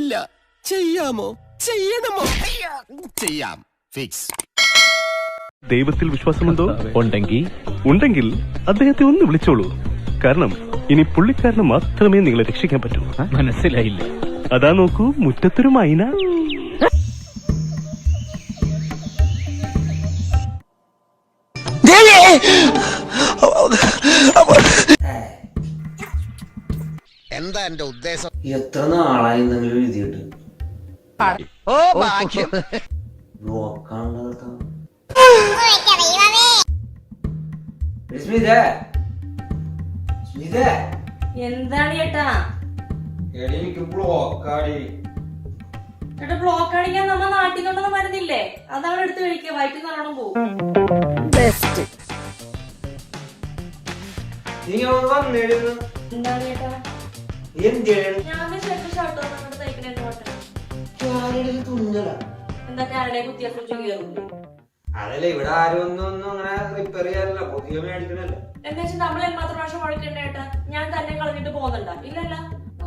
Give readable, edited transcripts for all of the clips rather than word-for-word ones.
ഇല്ല. ചെയ്യാമോ? ചെയ്യണമോ? ചെയ്യാം. ഫിക്സ്. ദൈവത്തിൽ വിശ്വാസമുണ്ടോ? ഉണ്ടെങ്കിൽ അദ്ദേഹത്തെ ഒന്ന് വിളിച്ചോളൂ. കാരണം ഇനി പുള്ളിക്കാരന് മാത്രമേ നിങ്ങളെ രക്ഷിക്കാൻ പറ്റൂ. മനസ്സിലായില്ല. അതാ നോക്കൂ, മുറ്റത്തൊരു മൈന. എന്താ എന്റെ ഉദ്ദേശം? എത്ര നാളായി എന്തെങ്കിലും എഴുതിയിട്ട് എന്താണ് ചേട്ടാ? എനിക്ക് ബ്ലോക്കാടി. ചേട്ടാ ബ്ലോക്ക് അടിക്കാൻ നമ്മ നാട്ടിൽ കൊണ്ടൊന്നും മരുന്നില്ലേ? അതാണ് എടുത്ത് കഴിക്കുക, വയറ്റിൽ നല്ലോണം പോകും. നീ വന്നിരുന്നു എന്താണ് ചേട്ടാ? എന്താണ് ഞാൻ ഷർട്ട് ഷർട്ട് തയ്ക്കണേ തുന്നല? എന്താ ഞാനിടെ കുത്തിയൊക്കെ കയറുന്നു? അതല്ല, ഇവിടെ ആരും ഒന്നും അങ്ങനെ റിപ്പയർ ചെയ്യാറില്ല, പുതിയ മേടിക്കണല്ലോ. എന്താ വെച്ചാൽ നമ്മൾ എന്മാത്രം പ്രാവശ്യം വഴക്കണ്ട ചേട്ടാ? ഞാൻ തന്നെ കളഞ്ഞിട്ട് പോകുന്നുണ്ടോ? ഇല്ലല്ല.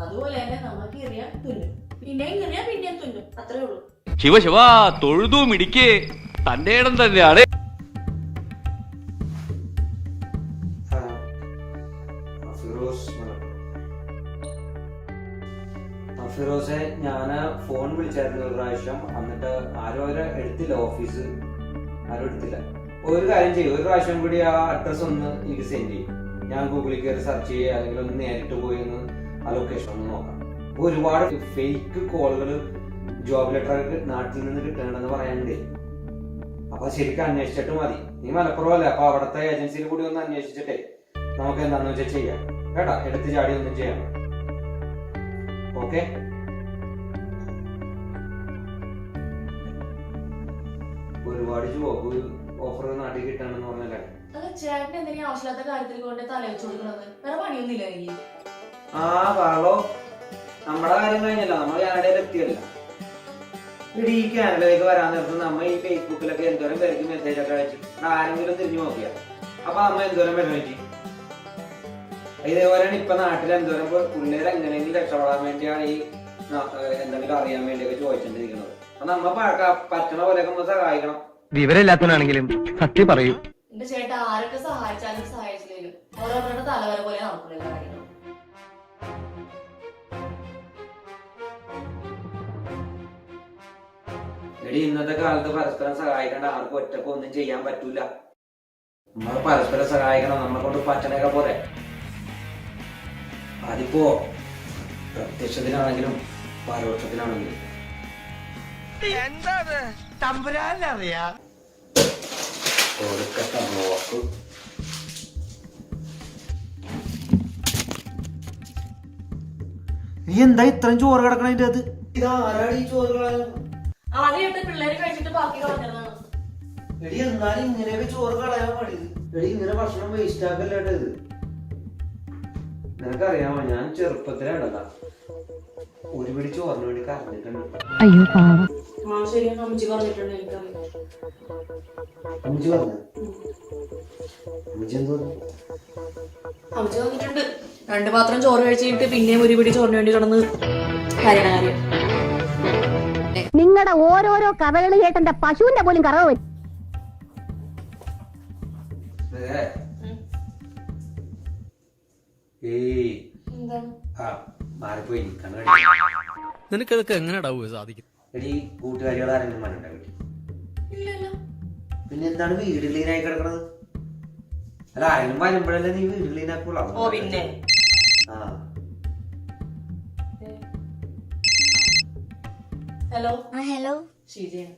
അതുപോലെ തന്നെ നമുക്ക് എറിയാൻ തുന്നും, പിന്നെയും എറിയാൻ പിന്നെയും തുന്നും, അത്രേ ഉള്ളൂ. ശിവ ശിവ, തൊഴുതു മിടിക്കേ, തന്റെ ഇടം തന്നെയാണ്. ഫിറോസെ, ഞാന് ഫോൺ വിളിച്ചായിരുന്നു ഒരു പ്രാവശ്യം. എന്നിട്ട് ആരും എടുത്തില്ല, ഓഫീസ് ആരും എടുത്തില്ല. ഒരു കാര്യം ചെയ്യും, ഒരു പ്രാവശ്യം കൂടി ആ അഡ്രസ് ഒന്ന് എനിക്ക് സെൻഡ് ചെയ്യും. ഞാൻ ഗൂഗിളിൽ കയറി സെർച്ച് ചെയ്യുക, അല്ലെങ്കിൽ ഒന്ന് നേരിട്ട് പോയി ഒന്ന് ആ ലൊക്കേഷൻ ഒന്ന് നോക്കാം. ഒരുപാട് ഫേക്ക് കോളുകൾ ജോബ് ലെറ്റർ നാട്ടിൽ നിന്ന് കിട്ടണമെന്ന് പറയാനുണ്ട്. അപ്പൊ ശരിക്കും അന്വേഷിച്ചിട്ട് മതി. നീ മലപ്പുറം അല്ലേ, അപ്പൊ അവിടുത്തെ ഏജൻസിയിൽ കൂടി ഒന്ന് അന്വേഷിച്ചിട്ടേ നമുക്ക് എന്താന്ന് വെച്ചാൽ ചെയ്യാം കേട്ടാ. എടുത്ത് ചാടി ഒന്നും ചെയ്യണം. ഓക്കെ? ഒരുപാട് ജോബ് ഓഫർ നാട്ടിൽ കിട്ടാണെന്ന് പറഞ്ഞല്ലേ. ചേട്ടൻ എന്തെങ്കിലും ആവശ്യമില്ലാത്ത കാര്യത്തിൽ കൊണ്ട് തലവെച്ചു കൊടുക്കുന്നത്? വേറെ പണിയൊന്നുമില്ല എനിക്ക്. ആ പാളോ, നമ്മുടെ കാര്യം കഴിഞ്ഞല്ല, നമ്മൾ കാനഡയിൽ എത്തിയല്ല. ഇവിടെ ഈ കാനഡയിലേക്ക് വരാൻ നേരത്ത് നമ്മ ഈ ഫേസ്ബുക്കിലൊക്കെ എന്തോരം പേർക്ക് മെസ്സേജ് ഒക്കെ അയച്ചു. ആരെങ്കിലും തിരിഞ്ഞു നോക്കിയ അപ്പൊ നമ്മ എന്തോരം വിഷമിച്ചു. ഇതേപോലെയാണ് ഇപ്പൊ നാട്ടിൽ എന്തോരം പിള്ളേർ എങ്ങനെയെങ്കിലും രക്ഷപ്പെടാൻ വേണ്ടിയാണ് ഈ എന്തെങ്കിലും അറിയാൻ വേണ്ടിയൊക്കെ ചോദിച്ചിട്ടിരിക്കുന്നത്. അപ്പൊ നമ്മ പറ്റണ പോലെയൊക്കെ നമ്മൾ സഹായിക്കണം. വിവരമില്ലാത്തവനാണെങ്കിലും സത്യം പറയൂ. എന്റെ ചേട്ടാ, ആരൊക്കെ സഹായിച്ചാലും സഹായിച്ചില്ലേലും ഓരോരുത്തരുടെ തലവര പോലെ നടക്കുന്നില്ല കാര്യങ്ങൾ. എടി, ഇന്നത്തെ കാലത്ത് പരസ്പരം സഹായിക്കേണ്ട ആർക്കും ഒറ്റക്ക് ഒന്നും ചെയ്യാൻ പറ്റൂല. നമ്മൾ പരസ്പരം സഹായിക്കണം, നമ്മളെ കൊണ്ട് പറ്റണൊക്കെ പോലെ. അതിപ്പോ പ്രത്യക്ഷത്തിനാണെങ്കിലും പരോക്ഷത്തിനാണെങ്കിലും. എന്താണ് തമ്പുരാനറിയാ? കൊടുക്കട്ട ബ്ലോക്ക്. നീ എന്താ ഇത്രയും ചോറ് കിടക്കണതിന്റെ അത്? ഇതാരാണ് ഈ ചോറ് കളയാൻ? ആദ്യമായിട്ട് പിള്ളേര് കഴിച്ചിട്ട് ബാക്കി കളഞ്ഞതാണ്. എടി, എന്നാലും ഇങ്ങനെയൊക്കെ ചോറ് കളയാൻ പാടിയത്. എടി, ഇങ്ങനെ ഭക്ഷണം വേസ്റ്റ് ആക്കല്ലേട്ട ഇത്. നിനക്കറിയാമോ, ഞാൻ ചെറുപ്പത്തിലാണല്ല ഒരു പിടി ചോറിന് വേണ്ടി കരഞ്ഞിട്ടുണ്ട്. അയ്യോ പാവം. ശരി, അമ്മച്ചി പറഞ്ഞിട്ടുണ്ട്. എനിക്കറിയാം. അമ്മച്ചി പറഞ്ഞു? അമ്മച്ചി എന്തോ അമ്മച്ചി വന്നിട്ടുണ്ട്. 2 പാത്രം ചോറ് കഴിച്ചിട്ട് പിന്നെയും ഒരു പിടി ചോറിന് വേണ്ടി കിടന്ന് കാര്യണ കാര്യം. നിങ്ങളുടെ ഓരോരോ കഥകളി കേട്ടെന്റെ പശുവിന്റെ പോലും കറവ് വരും. മാറിപ്പോയി. നിനക്കതൊക്കെ എങ്ങനെയാ സാധിക്കും? എടി, കൂട്ടുകാരികൾ ആരെങ്കിലും മനുണ്ടാ വീട്ടിൽ? പിന്നെ എന്താണ് വീട് ക്ലീനായി കിടക്കണത്? അല്ല, ആരെങ്കിലും വരുമ്പോഴല്ലേ നീ വീട് ക്ലീൻ ആക്കുള്ളൂ. പിന്നെ ഹലോ ഹലോ, ശരിയാണ്.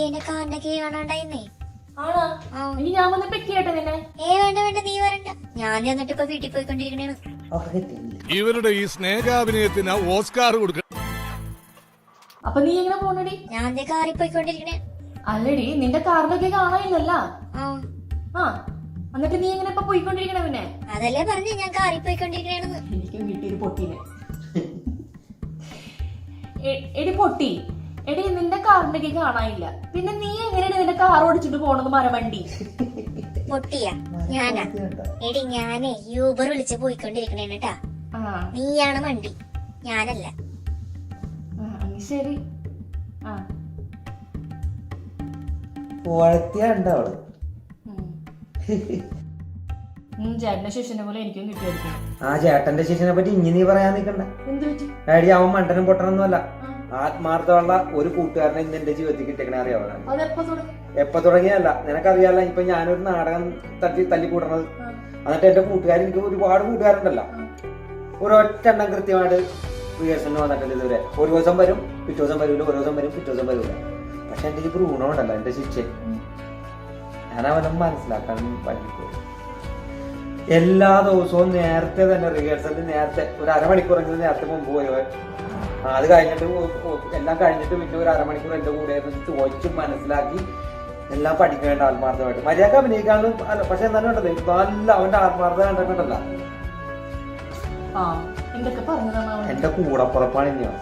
എന്റെ കാറിന്റെ കീ കാണാണ്ടായിരുന്നേ. ആണോ? ഇനി ഞാൻ വന്ന് പെക്കി കേട്ടോ നിന്നെ. വേണ്ട വേണ്ട, നീ വരണ്ട. ഞാൻ ചെന്നിട്ട് ഇപ്പൊ വീട്ടിൽ പോയിക്കൊണ്ടിരിക്കണേണ്. ഇവരുടെ ഈ സ്നേഹാഭിനയത്തിന് ഓസ്കാർ കൊടുക്കണം. അപ്പൊ നീ എങ്ങനെ പോണടി? ഞാൻ കാറിൽ പോയിക്കൊണ്ടിരിക്കണേ. അല്ലടി, നിന്റെ കാറിലൊക്കെ കാണാനില്ലല്ലോ. എന്നിട്ട് നീ എങ്ങനെ ഇപ്പൊ പോയിക്കൊണ്ടിരിക്കണ? പിന്നെ അതല്ലേ പറഞ്ഞ ഞാൻ കാറിൽ പോയിക്കൊണ്ടിരിക്കണേന്ന്. എനിക്ക് വീട്ടിൽ പൊട്ടീനെ. എടി പൊട്ടി, എടി നിന്റെ കാറിന്റെ കീ കാണാനില്ല, പിന്നെ നീ എങ്ങനെയാണ് നിന്റെ കാർ ഓടിച്ചിട്ട് പോണത്? മരവണ്ടി പൊട്ടിയാ? ഞാനാ? എടി, ഞാനേ യൂബർ വിളിച്ച് പോയിക്കൊണ്ടിരിക്കണേട്ടാ. നീയാണ് മണ്ടി, ഞാനല്ല. ശരി. വളർത്തിയാണ്ടവള് ചേട്ടന്റെ ശിഷ്യനെ പോലെ എനിക്കും കിട്ടിയെടുക്കും. ആ ചേട്ടന്റെ ശിഷ്യനെ പറ്റി ഇനി നീ പറയാൻ നിൽക്കണ്ട. ഡാഡി അവൻ മണ്ടനും പൊട്ടനൊന്നുമല്ല. ആത്മാർത്ഥമുള്ള ഒരു കൂട്ടുകാരനെ ഇന്ന് എന്റെ ജീവിതത്തിൽ കിട്ടിയേക്കണേ അറിയാവുന്ന. എപ്പൊ തുടങ്ങിയല്ല നിനക്കറിയാല്ല. ഇപ്പൊ ഞാനൊരു നാടകം തല്ലിക്കൂട്ടണത്. എന്നിട്ട് എന്റെ കൂട്ടുകാർ, എനിക്ക് ഒരുപാട് കൂട്ടുകാരുണ്ടല്ലോ, ഒരൊറ്റ എണ്ണം കൃത്യമായിട്ട് റിഹേഴ്സലിന് വന്നിട്ടില്ല ഇതുവരെ. ഒരു ദിവസം വരും, പിറ്റേ ദിവസം വരൂല, ഒരു ദിവസം വരും, പിറ്റേ ദിവസം വരൂല. പക്ഷെ എന്റെ ഈ ഭ്രൂണമുണ്ടല്ലോ, എന്റെ ശിക്ഷ ഞാൻ അവനും മനസ്സിലാക്കാൻ പഠിക്കും. എല്ലാ ദിവസവും നേരത്തെ തന്നെ റിഹേഴ്സലിന് നേരത്തെ ഒരു അരമണിക്കൂറെങ്കിലും നേരത്തെ മുമ്പ് പോയി. അത് കഴിഞ്ഞിട്ട് എല്ലാം കഴിഞ്ഞിട്ട് പിന്നെ ഒരു അരമണിക്കൂർ എന്റെ കൂടെ ചോദിച്ചും മനസ്സിലാക്കി എല്ലാം പഠിക്കേണ്ട ആത്മാർത്ഥമായിട്ട്. മര്യാദ അഭിനയിക്കാനും അല്ല, പക്ഷെ എന്നാലും ഉണ്ടത് നല്ല അവന്റെ ആത്മാർത്ഥത കണ്ടിട്ടുണ്ടല്ല. എന്റെ കൂടപ്പുറപ്പാണ് ഇനി അവൻ.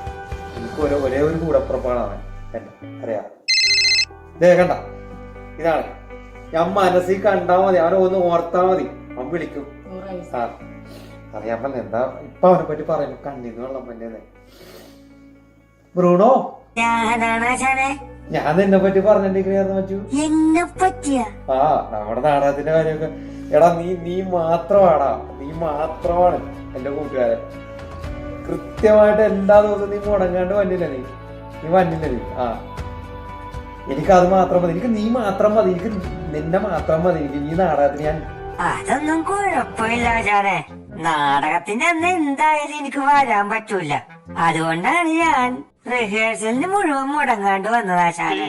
എനിക്ക് ഒരേ ഒരു കൂടപ്പുറപ്പാണ് അവൻ. അറിയാം, കണ്ട ഇതാണ്. ഞാൻ മനസ്സിൽ കണ്ടാ മതി, അവനെ ഒന്ന് ഓർത്താ മതി, അവൻ വിളിക്കും. അറിയാൻ പറ്റില്ല എന്താ ഇപ്പൊ അവനെ പറ്റി പറയുമ്പോ കണ്ണീന്ന് വെള്ളം പറ്റേ. ബ്രൂണോ, ഞാൻ നിന്നെ പറ്റി പറഞ്ഞിട്ടിരിക്കുന്ന പറ്റൂ. ആ, നമ്മുടെ നാടകത്തിന്റെ കാര്യമൊക്കെ. എടാ നീ മാത്രമാടാ, നീ മാത്രമാണ് എന്റെ കൂട്ടുകാരൻ. കൃത്യമായിട്ട് എല്ലാ ദിവസവും നീ മുടങ്ങാണ്ട് വന്നില്ല, നീ വന്നില്ല നീ. ആ, എനിക്കത് മാത്രം മതി, എനിക്ക് നീ മാത്രം മതി, എനിക്ക് നിന്നെ മാത്രം മതി. എനിക്ക് ഈ നാടകത്തിന് ഞാൻ അതൊന്നും കുഴപ്പമില്ല ചാനെ. നാടകത്തിന്റെ അന്ന് എന്തായാലും എനിക്ക് വരാൻ പറ്റൂല. അതുകൊണ്ടാണ് ഞാൻ റിഹേഴ്സലിന് മുഴുവൻ മുടങ്ങാണ്ട് വന്നതാ ചാനെ.